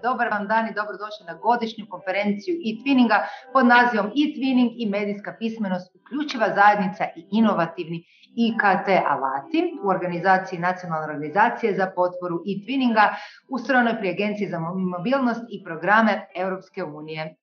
Dobar vam dan i dobrodošli na godišnju konferenciju e-twinninga pod nazivom e-twinning i medijska pismenost, uključiva zajednica i inovativni IKT alati u organizaciji Nacionalne organizacije za potporu e-twinninga ustrojenoj pri Agenciji za mobilnost i programe Europske unije.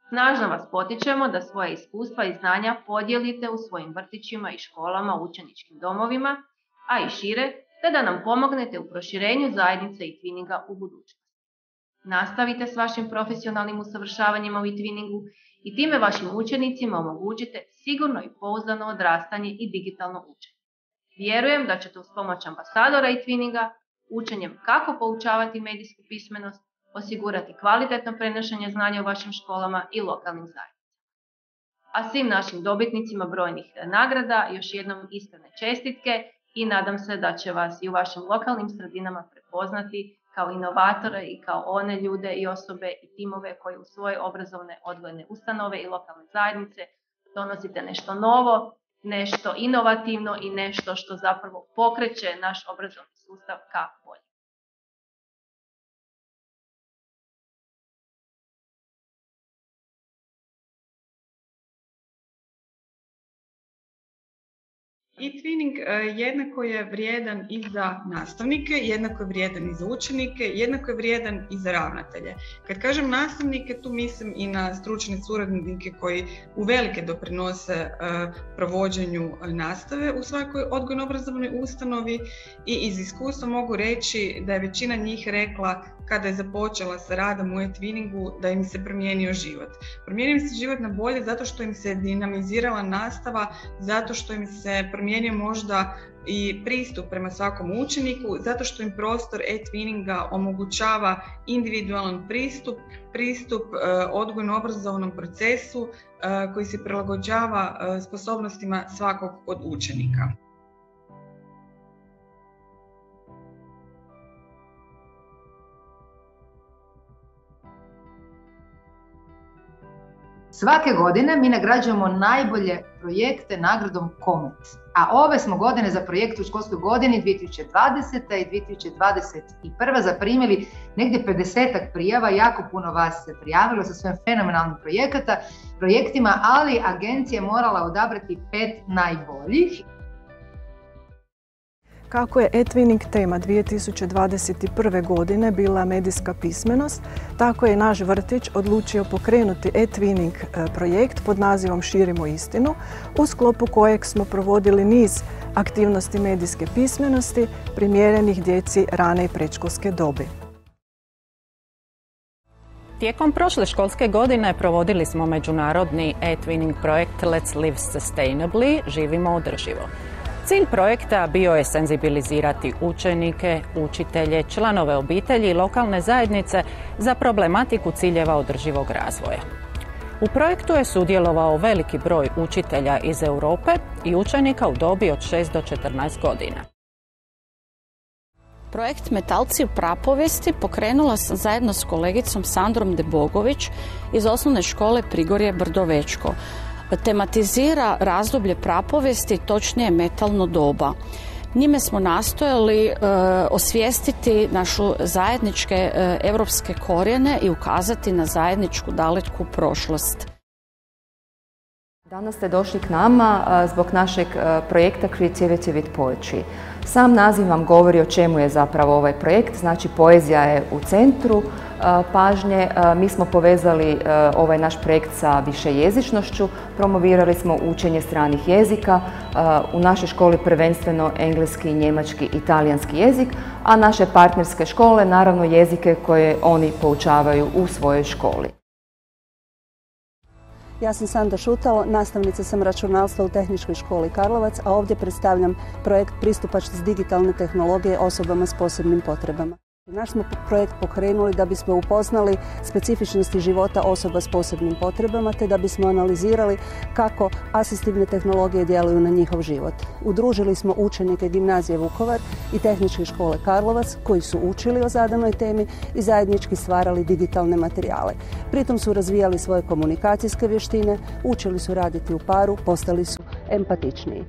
Snažno vas potičemo da svoje iskustva i znanja podijelite u svojim vrtićima i školama, učeničkim domovima, a i šire, te da nam pomognete u proširenju zajednice e-twinninga u budućnosti. Nastavite s vašim profesionalnim usavršavanjima u e-twinningu i time vašim učenicima omogućite sigurno i pouzdano odrastanje i digitalno učenje. Vjerujem da ćete uz pomoć ambasadora e-twinninga, učenjem kako poučavati medijsku pismenost, osigurati kvalitetno prenošenje znanja u vašim školama i lokalnim zajednicama. A svim našim dobitnicima brojnih nagrada još jednom iskrene čestitke i nadam se da će vas i u vašim lokalnim sredinama prepoznati kao inovatore i kao one ljude i osobe i timove koji u svoje obrazovne odgojne ustanove i lokalne zajednice donosite nešto novo, nešto inovativno i nešto što zapravo pokreće naš obrazovni sustav ka bolje. E-twinning jednako je vrijedan i za nastavnike, jednako je vrijedan i za učenike, jednako je vrijedan i za ravnatelje. Kad kažem nastavnike, tu mislim i na stručne suradnike koji uvelike doprinose provođenju nastave u svakoj odgojno-obrazovnoj ustanovi i iz iskustva mogu reći da je većina njih rekla kada je započela sa radom u e-twinningu da im se promijenio život. Promijenio im se život na bolje zato što im se dinamizirala nastava, zato što im se promijenio možda i pristup prema svakom učeniku, zato što im prostor e-twinninga omogućava individualan pristup odgojno-obrazovnom procesu koji se prilagođava sposobnostima svakog od učenika. Svake godine mi nagrađujemo najbolje projekte nagradom Comet, a ove smo godine za projekt u školskoj godini 2020. i 2021. zaprimili negdje 50-ak prijava, jako puno vas se prijavilo sa svojim fenomenalnim projektima, ali agencija je morala odabrati 5 najboljih. Kako je e-twinning tema 2021. godine bila medijska pismenost, tako je naš vrtić odlučio pokrenuti e-twinning projekt pod nazivom Širimo istinu, u sklopu kojeg smo provodili niz aktivnosti medijske pismenosti primjerenih djeci rane i predškolske dobi. Tijekom prošle školske godine provodili smo međunarodni e-twinning projekt Let's Live Sustainably, živimo održivo. Cilj projekta bio je senzibilizirati učenike, učitelje, članove obitelji i lokalne zajednice za problematiku ciljeva održivog razvoja. U projektu je sudjelovao veliki broj učitelja iz Europe i učenika u dobi od 6 do 14 godina. Projekt Metalci u prapovijesti pokrenula sam zajedno s kolegicom Sandrom Debogović iz osnovne škole Prigorje Brdovečko. Tematizira razdoblje prapovijesti, točnije metalno doba. Njime smo nastojali osvijestiti našu zajedničke europske korijene i ukazati na zajedničku daleku prošlost. Danas ste došli k nama zbog našeg projekta Creativity with Poetry. Sam naziv vam govori o čemu je zapravo ovaj projekt, znači poezija je u centru pažnje. Mi smo povezali ovaj naš projekt sa višejezičnošću, promovirali smo učenje stranih jezika, u našoj školi prvenstveno engleski, njemački i talijanski jezik, a naše partnerske škole naravno jezike koje oni poučavaju u svojoj školi. Ja sam Sanda Šutalo, nastavnica sam računalstva u Tehničkoj školi Karlovac, a ovdje predstavljam projekt Pristupačnost digitalne tehnologije osobama s posebnim potrebama. Naš smo projekt pokrenuli da bismo upoznali specifičnosti života osoba s posebnim potrebama te da bismo analizirali kako asistivne tehnologije djeluju na njihov život. Udružili smo učenike Gimnazije Vukovar i Tehničke škole Karlovac koji su učili o zadanoj temi i zajednički stvarali digitalne materijale. Pritom su razvijali svoje komunikacijske vještine, učili su raditi u paru, postali su empatičniji.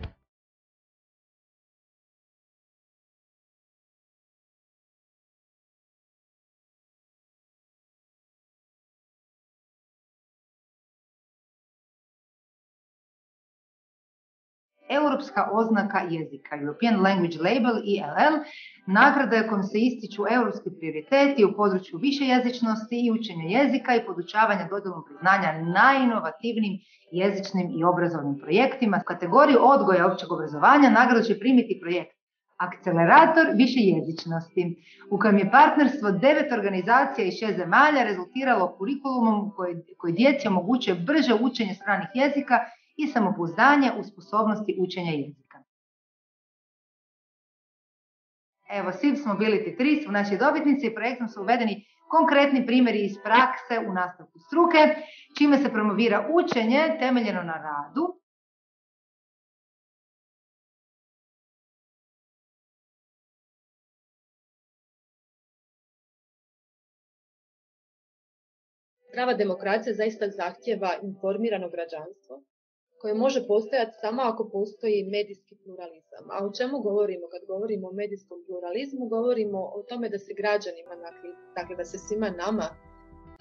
Europska oznaka jezika, European Language Label, ELL, nagrada kojom se ističu europski prioriteti u području višejezičnosti i učenja jezika i podučavanja dodjelom priznanja najinovativnijim jezičnim i obrazovnim projektima. U kategoriji odgoja općeg obrazovanja nagradu će primiti projekt Akcelerator višejezičnosti, u kojem je partnerstvo 9 organizacija i 6 zemalja rezultiralo kurikulumom koji djeci omogućuje brže učenje stranih jezika i samopouzdanje u sposobnosti učenja jezika. Evo, svi smo bili ti tri, su naši dobitnici i projektom su uvedeni konkretni primjeri iz prakse u nastavku struke, čime se promovira učenje temeljeno na radu. Zdrava demokracija zaista zahtijeva informirano građanstvo, koje može postojati samo ako postoji medijski pluralizam. A o čemu govorimo kad govorimo o medijskom pluralizmu? Govorimo o tome da se građanima, dakle da se svima nama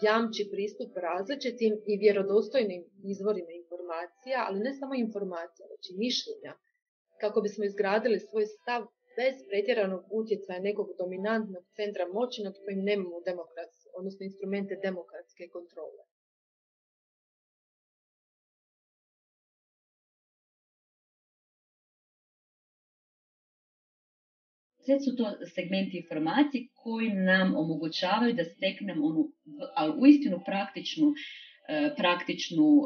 jamči pristup različitim i vjerodostojnim izvorima informacija, ali ne samo informacija, već i mišljenja, kako bismo izgradili svoj stav bez pretjeranog utjecaja nekog dominantnog centra moći nad kojim nemamo demokraciju, odnosno instrumente demokratske kontrole. Sve su to segmenti informacije koji nam omogućavaju da steknemo onu, ali uistinu praktičnu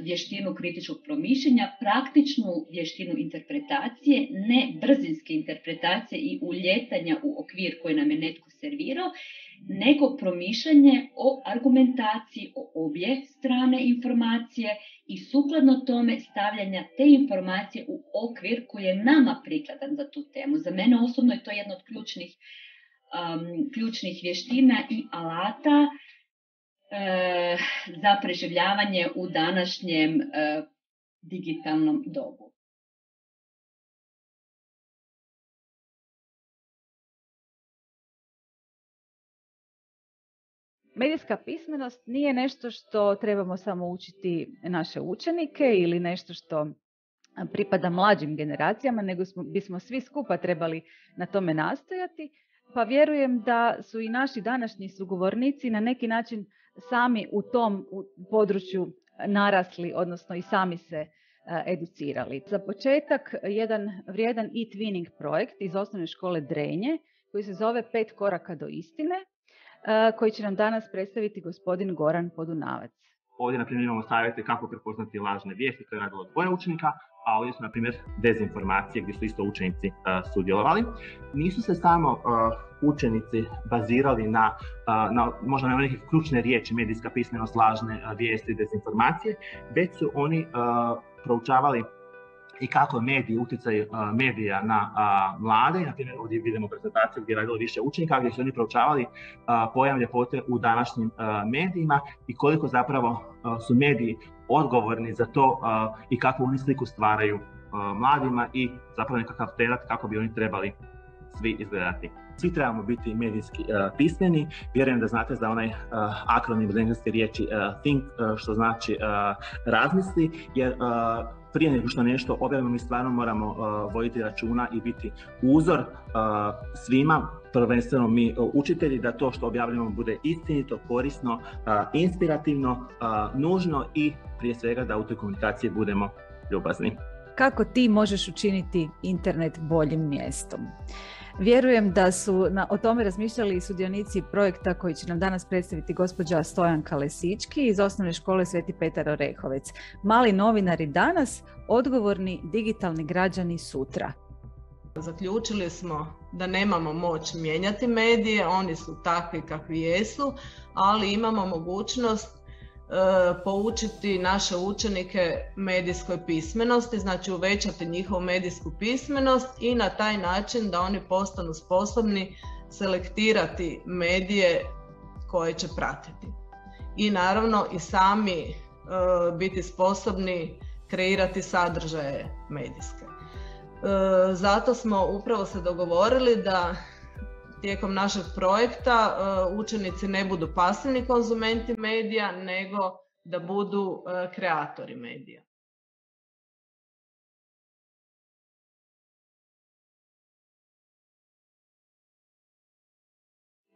vještinu kritičkog promišljanja, praktičnu vještinu interpretacije, ne brzinske interpretacije i uljetanja u okvir koji nam je netko servirao, nego promišljanje o argumentaciji, o obje strane informacije i sukladno tome stavljanja te informacije u okvir koji je nama prikladan za tu temu. Za mene osobno je to jedna od ključnih vještina i alata za preživljavanje u današnjem digitalnom dobu. Medijska pismenost nije nešto što trebamo samo učiti naše učenike ili nešto što pripada mlađim generacijama, nego bismo svi skupa trebali na tome nastojati, pa vjerujem da su i naši današnji sugovornici na neki način sami u tom području narasli, odnosno i sami se educirali. Za početak, jedan vrijedan e-twinning projekt iz osnovne škole Drenje, koji se zove 5 koraka do istine, koji će nam danas predstaviti gospodin Goran Podunavac. Ovdje, na primjer, imamo savjete kako prepoznati lažne vijesti koje je radilo dvoje učenika, a ovdje su, na primjer, dezinformacije gdje su isto učenici sudjelovali. Nisu se samo učenici bazirali na možda na neke ključne riječi, medijska pismenost, lažne vijesti, dezinformacije, već su oni proučavali i kako je mediji, utjecaj medija na mlade. Na primjer, ovdje vidimo prezentaciju gdje je radilo više učenika, gdje su oni proučavali pojam ljepote u današnjim medijima i koliko zapravo su mediji odgovorni za to i kakvu oni sliku stvaraju mladima i zapravo nekakav teret kako bi oni trebali svi izgledati. Svi trebamo biti medijski pismeni. Vjerujem da znate za onaj akronim iz engleske riječi think, što znači razmisli, jer prije nego što nešto objavimo, mi stvarno moramo voditi računa i biti uzor svima, prvenstveno mi učitelji, da to što objavljamo bude istinito, korisno, inspirativno, nužno i prije svega da u toj komunikaciji budemo ljubazni. Kako ti možeš učiniti internet boljim mjestom? Vjerujem da su o tome razmišljali i sudionici projekta koji će nam danas predstaviti gospođa Stojanka Lesički iz osnovne škole Sveti Petar Orehovec. Mali novinari danas, odgovorni digitalni građani sutra. Zaključili smo da nemamo moć mijenjati medije, oni su takvi kakvi jesu, ali imamo mogućnost poučiti naše učenike medijskoj pismenosti, znači uvećati njihovu medijsku pismenost i na taj način da oni postanu sposobni selektirati medije koje će pratiti. I naravno i sami biti sposobni kreirati sadržaje medijske. Zato smo upravo se dogovorili da tijekom našeg projekta učenici ne budu pasivni konzumenti medija, nego da budu kreatori medija.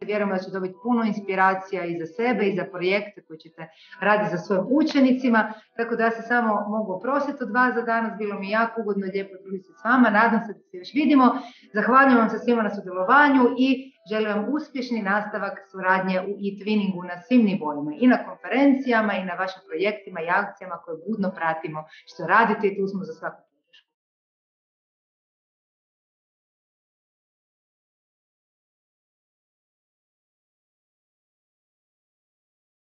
Vjerujemo da će dobiti puno inspiracija i za sebe i za projekte koje ćete raditi za svojim učenicima, tako da ja se samo mogu oprostiti od vas za danas, bilo mi jako ugodno i lijepo družiti se s vama, nadam se da se još vidimo, zahvaljujem vam se svima na sudjelovanju i želim vam uspješni nastavak suradnje u e-twinningu na svim nivoima, i na konferencijama i na vašim projektima i akcijama koje budno pratimo što radite i tu smo za svaku